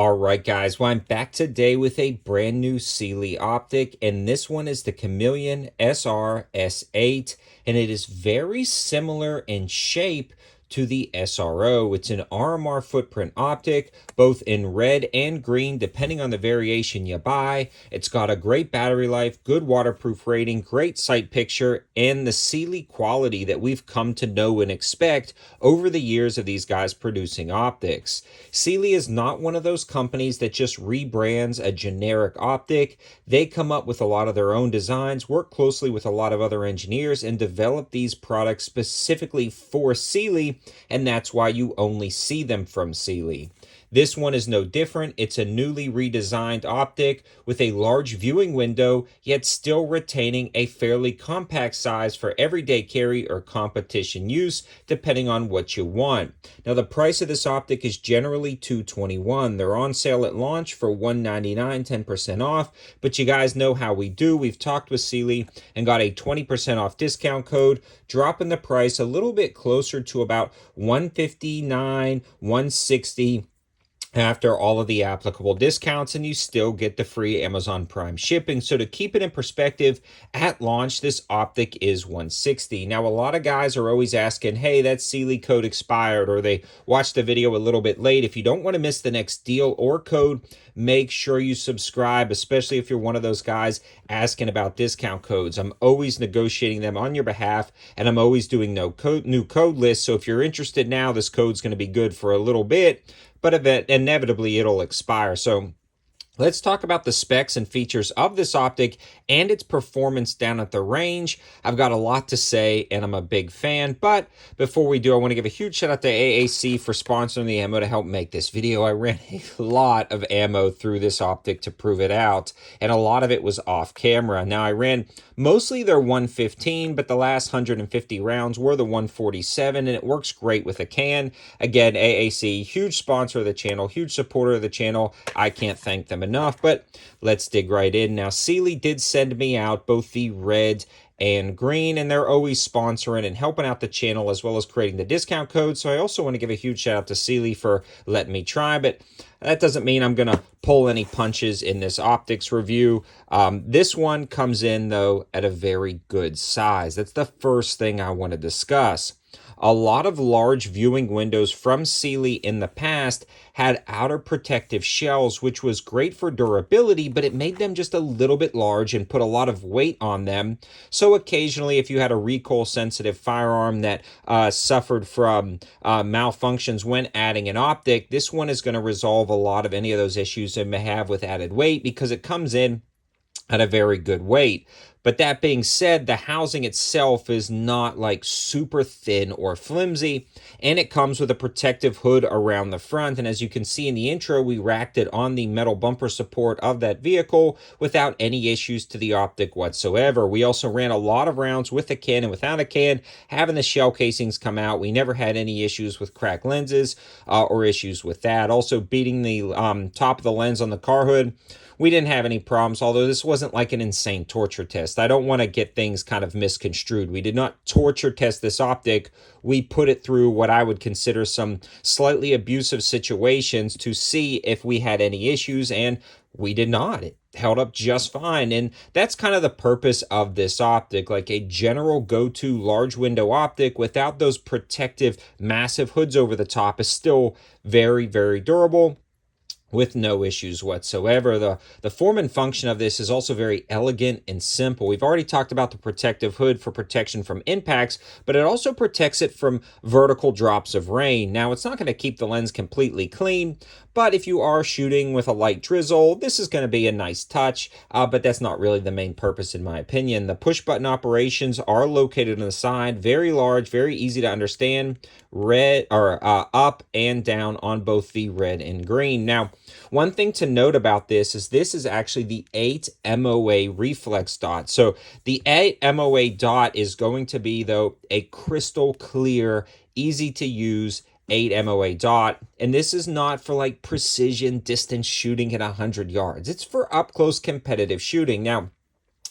All right, guys. Well, I'm back today with a brand new Cyelee optic, and this one is the Chameleon SRS8, and it is very similar in shape to the SRO. It's an RMR footprint optic, both in red and green, depending on the variation you buy. It's got a great battery life, good waterproof rating, great sight picture, and the Cyelee quality that we've come to know and expect over the years of these guys producing optics. Cyelee is not one of those companies that just rebrands a generic optic. They come up with a lot of their own designs, work closely with a lot of other engineers, and develop these products specifically for Cyelee, and that's why you only see them from Cyelee. This one is no different. It's a newly redesigned optic with a large viewing window, yet still retaining a fairly compact size for everyday carry or competition use, depending on what you want. Now, the price of this optic is generally $221. They're on sale at launch for $199, 10% off, but you guys know how we do. We've talked with Cyelee and got a 20% off discount code, dropping the price a little bit closer to about $159, $160 after all of the applicable discounts, and you still get the free Amazon Prime shipping. So to keep it in perspective, at launch, this optic is $160. Now, a lot of guys are always asking, hey, that Cyelee code expired, or they watched the video a little bit late. If you don't want to miss the next deal or code, make sure you subscribe, especially if you're one of those guys asking about discount codes. I'm always negotiating them on your behalf, and I'm always doing new code lists. So if you're interested now, this code's going to be good for a little bit, but inevitably it'll expire. So let's talk about the specs and features of this optic and its performance down at the range. I've got a lot to say, and I'm a big fan. But before we do, I want to give a huge shout out to AAC for sponsoring the ammo to help make this video. I ran a lot of ammo through this optic to prove it out, and a lot of it was off camera. Now, I ran mostly their 115, but the last 150 rounds were the 147, and it works great with a can. Again, AAC, huge sponsor of the channel, huge supporter of the channel. I can't thank them enough, but let's dig right in. Now, Cyelee did send me out both the red and green, and they're always sponsoring and helping out the channel as well as creating the discount code. So I also want to give a huge shout out to Cyelee for letting me try, but that doesn't mean I'm going to pull any punches in this optics review. This one comes in, though, at a very good size. That's the first thing I want to discuss. A lot of large viewing windows from Cyelee in the past had outer protective shells, which was great for durability, but it made them just a little bit large and put a lot of weight on them. So occasionally, if you had a recoil-sensitive firearm that suffered from malfunctions when adding an optic, this one is going to resolve a lot of any of those issues it may have with added weight because it comes in at a very good weight. But that being said, the housing itself is not like super thin or flimsy, and it comes with a protective hood around the front. And as you can see in the intro, we racked it on the metal bumper support of that vehicle without any issues to the optic whatsoever. We also ran a lot of rounds with a can and without a can, having the shell casings come out. We never had any issues with cracked lenses or issues with that. Also, beating the top of the lens on the car hood, we didn't have any problems, although this wasn't like an insane torture test. I don't want to get things kind of misconstrued. We did not torture test this optic. We put it through what I would consider some slightly abusive situations to see if we had any issues, and we did not. It held up just fine, and that's kind of the purpose of this optic, like a general go-to large window optic without those protective massive hoods over the top is still very, very durable, with no issues whatsoever. The form and function of this is also very elegant and simple. We've already talked about the protective hood for protection from impacts, but it also protects it from vertical drops of rain. Now, it's not going to keep the lens completely clean, but if you are shooting with a light drizzle, this is going to be a nice touch, but that's not really the main purpose in my opinion. The push button operations are located on the side, very large, very easy to understand, red or up and down on both the red and green. Now, one thing to note about this is actually the 8 MOA reflex dot. So the 8 MOA dot is going to be, though, a crystal clear, easy to use 8 MOA dot, and this is not for like precision distance shooting at 100 yards. It's for up close competitive shooting. Now,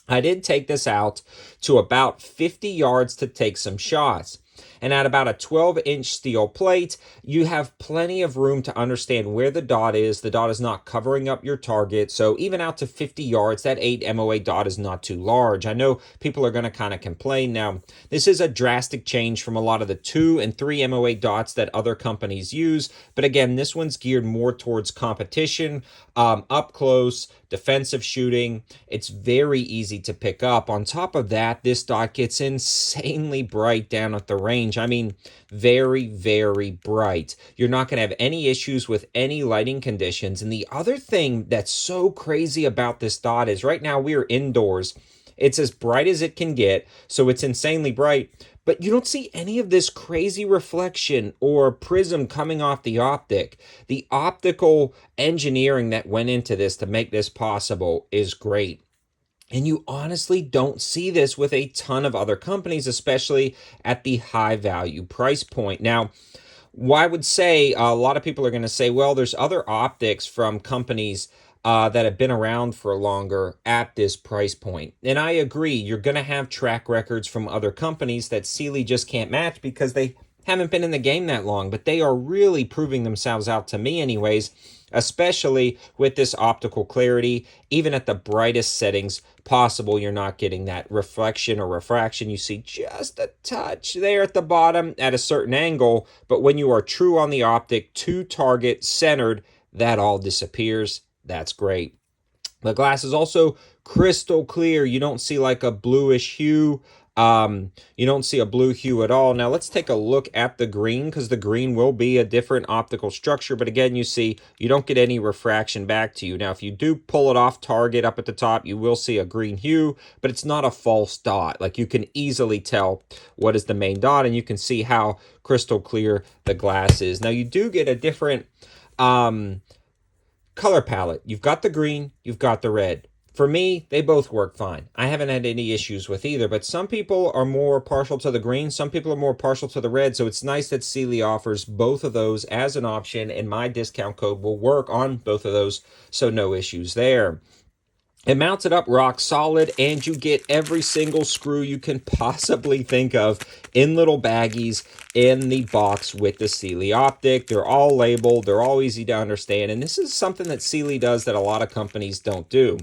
I did take this out to about 50 yards to take some shots. And at about a 12-inch steel plate, you have plenty of room to understand where the dot is. The dot is not covering up your target. So even out to 50 yards, that 8 MOA dot is not too large. I know people are going to kind of complain. Now, this is a drastic change from a lot of the 2 and 3 MOA dots that other companies use. But again, this one's geared more towards competition, up close, defensive shooting. It's very easy to pick up. On top of that, this dot gets insanely bright down at the range. I mean, very, very bright. You're not going to have any issues with any lighting conditions. And the other thing that's so crazy about this dot is right now we are indoors. It's as bright as it can get, so it's insanely bright. But you don't see any of this crazy reflection or prism coming off the optic. The optical engineering that went into this to make this possible is great. And you honestly don't see this with a ton of other companies, especially at the high value price point. Now, I would say a lot of people are going to say, well, there's other optics from companies that have been around for longer at this price point. And I agree, you're going to have track records from other companies that Cyelee just can't match because they haven't been in the game that long, but they are really proving themselves out to me anyways, especially with this optical clarity. Even at the brightest settings possible, you're not getting that reflection or refraction. You see just a touch there at the bottom at a certain angle, but when you are true on the optic, to target, centered, that all disappears. That's great. The glass is also crystal clear. You don't see like a bluish hue. You don't see a blue hue at all. Now let's take a look at the green, because the green will be a different optical structure. But again, you see you don't get any refraction back to you. Now, if you do pull it off target up at the top, you will see a green hue, but it's not a false dot. Like, you can easily tell what is the main dot, and you can see how crystal clear the glass is. Now, you do get a different color palette. You've got the green, you've got the red. For me, they both work fine. I haven't had any issues with either, but some people are more partial to the green, some people are more partial to the red, so it's nice that Cyelee offers both of those as an option, and my discount code will work on both of those, so no issues there. It mounts it up rock solid, and you get every single screw you can possibly think of in little baggies in the box with the Cyelee optic. They're all labeled, they're all easy to understand, and this is something that Cyelee does that a lot of companies don't do.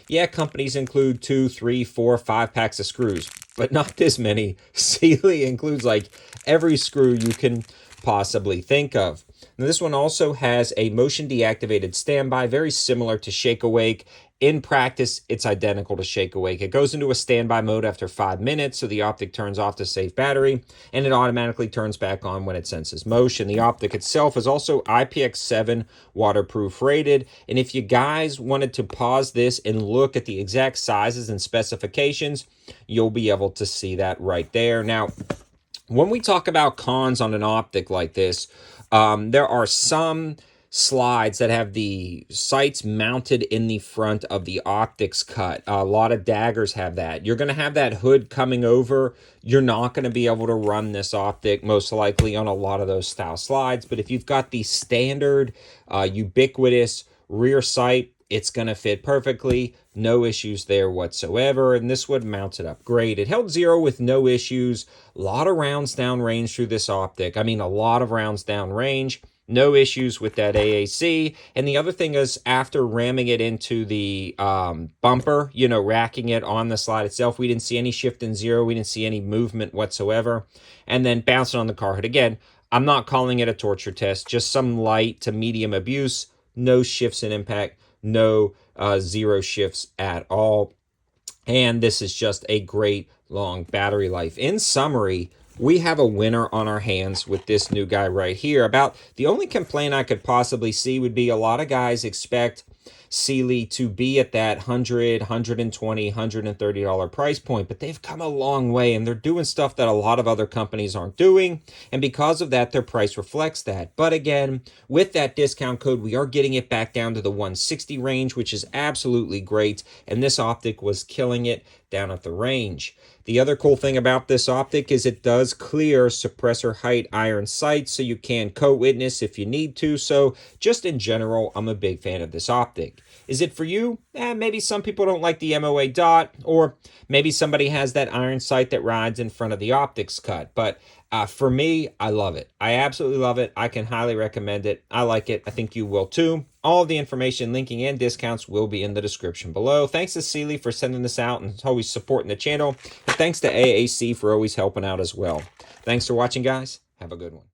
Yeah, companies include 2, 3, 4, 5 packs of screws, but not this many. Cyelee includes like every screw you can possibly think of. Now, this one also has a motion deactivated standby, very similar to Shake Awake. In practice, it's identical to Shake Awake. It goes into a standby mode after 5 minutes, so the optic turns off to save battery, and it automatically turns back on when it senses motion. The optic itself is also IPX7 waterproof rated, and if you guys wanted to pause this and look at the exact sizes and specifications, you'll be able to see that right there. Now, when we talk about cons on an optic like this, there are some slides that have the sights mounted in the front of the optics cut. A lot of daggers have that. You're going to have that hood coming over. You're not going to be able to run this optic most likely on a lot of those style slides. But if you've got the standard, ubiquitous rear sight, it's going to fit perfectly. No issues there whatsoever. And this would mount it up great. It held 0 with no issues. A lot of rounds down range through this optic. I mean, a lot of rounds down range. No issues with that AAC. And the other thing is, after ramming it into the bumper, you know, racking it on the slide itself, we didn't see any shift in 0. We didn't see any movement whatsoever. And then bouncing on the car hood. Again, I'm not calling it a torture test, just some light to medium abuse. No shifts in impact. No 0 shifts at all. And this is just a great long battery life. In summary, we have a winner on our hands with this new guy right here. About the only complaint I could possibly see would be a lot of guys expect Cyelee to be at that $100, $120, $130 price point, but they've come a long way, and they're doing stuff that a lot of other companies aren't doing, and because of that, their price reflects that. But again, with that discount code, we are getting it back down to the 160 range, which is absolutely great, and this optic was killing it down at the range. The other cool thing about this optic is it does clear suppressor height iron sights, so you can co-witness if you need to. So just in general, I'm a big fan of this optic. Is it for you? Maybe some people don't like the MOA dot, or maybe somebody has that iron sight that rides in front of the optics cut. But for me, I love it. I absolutely love it. I can highly recommend it. I like it. I think you will too. All of the information, linking, and discounts will be in the description below. Thanks to Cyelee for sending this out and always supporting the channel. And thanks to AAC for always helping out as well. Thanks for watching, guys. Have a good one.